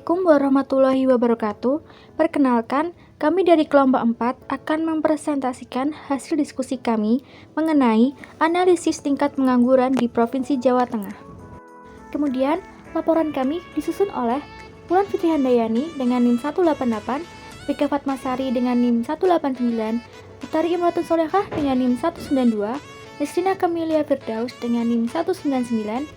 Assalamualaikum warahmatullahi wabarakatuh. Perkenalkan, kami dari kelompok 4 akan mempresentasikan hasil diskusi kami mengenai analisis tingkat pengangguran di Provinsi Jawa Tengah. Kemudian, laporan kami disusun oleh Wulan Fitri Handayani dengan NIM 188, Bika Fatmasari dengan NIM 189, Utari Imratun Solehah dengan NIM 192, Nesrina Kamilia Firdaus dengan NIM 199,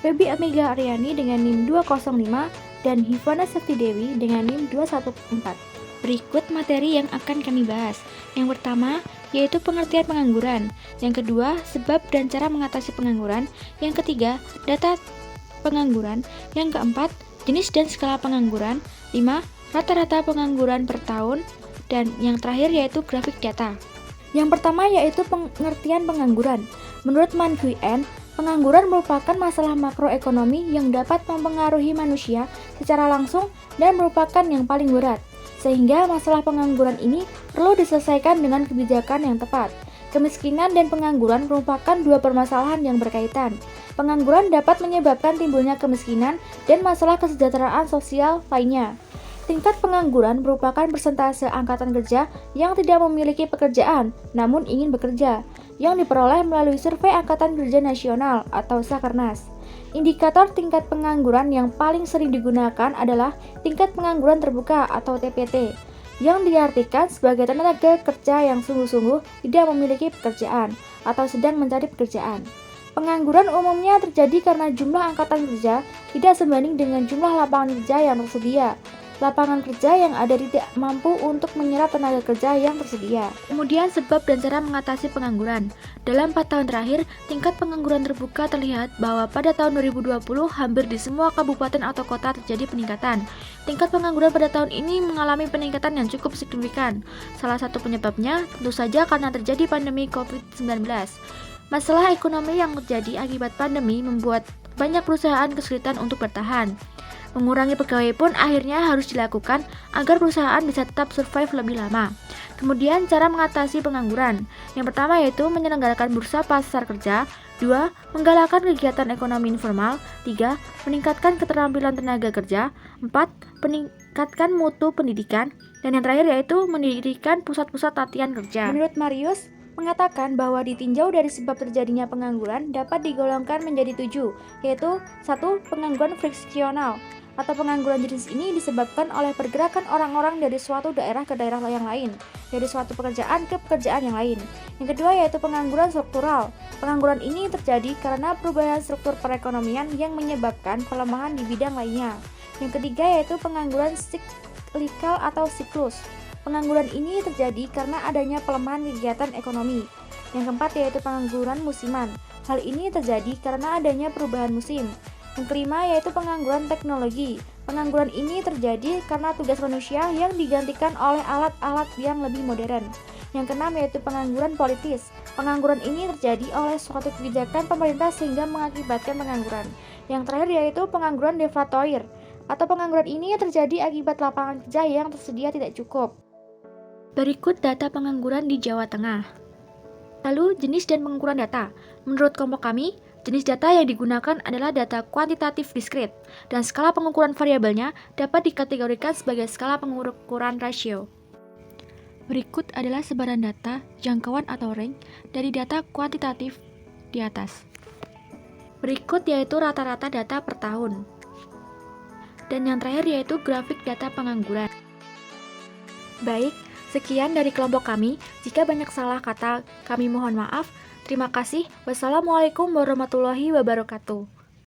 Febi Amiga Aryani dengan NIM 205, dan Hifwana Sekti Dewi dengan NIM 214. Berikut materi yang akan kami bahas. Yang pertama, yaitu pengertian pengangguran. Yang kedua, sebab dan cara mengatasi pengangguran. Yang ketiga, data pengangguran. Yang keempat, jenis dan skala pengangguran. 5. Rata-rata pengangguran per tahun. Dan yang terakhir yaitu grafik data. Yang pertama yaitu pengertian pengangguran. Menurut Man Nguyen, pengangguran merupakan masalah makroekonomi yang dapat mempengaruhi manusia secara langsung dan merupakan yang paling berat. Sehingga masalah pengangguran ini perlu diselesaikan dengan kebijakan yang tepat. Kemiskinan dan pengangguran merupakan dua permasalahan yang berkaitan. Pengangguran dapat menyebabkan timbulnya kemiskinan dan masalah kesejahteraan sosial lainnya. Tingkat pengangguran merupakan persentase angkatan kerja yang tidak memiliki pekerjaan namun ingin bekerja, yang diperoleh melalui Survei Angkatan Kerja Nasional atau Sakernas. Indikator tingkat pengangguran yang paling sering digunakan adalah tingkat pengangguran terbuka atau TPT, yang diartikan sebagai tenaga kerja yang sungguh-sungguh tidak memiliki pekerjaan atau sedang mencari pekerjaan. Pengangguran umumnya terjadi karena jumlah angkatan kerja tidak sebanding dengan jumlah lapangan kerja yang tersedia. Lapangan kerja yang ada tidak mampu untuk menyerap tenaga kerja yang tersedia. Kemudian sebab dan cara mengatasi pengangguran. Dalam 4 tahun terakhir, tingkat pengangguran terbuka terlihat bahwa pada tahun 2020 hampir di semua kabupaten atau kota terjadi peningkatan. Tingkat pengangguran pada tahun ini mengalami peningkatan yang cukup signifikan. Salah satu penyebabnya tentu saja karena terjadi pandemi COVID-19. Masalah ekonomi yang terjadi akibat pandemi membuat banyak perusahaan kesulitan untuk bertahan. Mengurangi pegawai pun akhirnya harus dilakukan agar perusahaan bisa tetap survive lebih lama. Kemudian cara mengatasi pengangguran. Yang pertama yaitu menyelenggarakan bursa pasar kerja. 2. Menggalakkan kegiatan ekonomi informal. 3. Meningkatkan keterampilan tenaga kerja. 4. Meningkatkan mutu pendidikan. Dan yang terakhir yaitu mendirikan pusat-pusat latihan kerja. Menurut Marius, mengatakan bahwa ditinjau dari sebab terjadinya pengangguran dapat digolongkan menjadi 7, yaitu 1. Pengangguran friksional atau pengangguran jenis ini disebabkan oleh pergerakan orang-orang dari suatu daerah ke daerah yang lain, dari suatu pekerjaan ke pekerjaan yang lain. Yang kedua yaitu pengangguran struktural. Pengangguran ini terjadi karena perubahan struktur perekonomian yang menyebabkan pelemahan di bidang lainnya. Yang ketiga yaitu pengangguran siklikal atau siklus. Pengangguran ini terjadi karena adanya pelemahan kegiatan ekonomi. Yang keempat yaitu pengangguran musiman. Hal ini terjadi karena adanya perubahan musim. Yang kelima yaitu pengangguran teknologi. Pengangguran ini terjadi karena tugas manusia yang digantikan oleh alat-alat yang lebih modern. Yang keenam yaitu pengangguran politis. Pengangguran ini terjadi oleh suatu kebijakan pemerintah sehingga mengakibatkan pengangguran. Yang terakhir yaitu pengangguran deflatoir atau pengangguran ini terjadi akibat lapangan kerja yang tersedia tidak cukup. Berikut data pengangguran di Jawa Tengah. Lalu jenis dan pengukuran data. Menurut kelompok kami, jenis data yang digunakan adalah data kuantitatif diskrit, dan skala pengukuran variabelnya dapat dikategorikan sebagai skala pengukuran rasio. Berikut adalah sebaran data, jangkauan atau range dari data kuantitatif di atas. Berikut yaitu rata-rata data per tahun. Dan yang terakhir yaitu grafik data pengangguran. Baik, sekian dari kelompok kami. Jika banyak salah kata, kami mohon maaf. Terima kasih. Wassalamualaikum warahmatullahi wabarakatuh.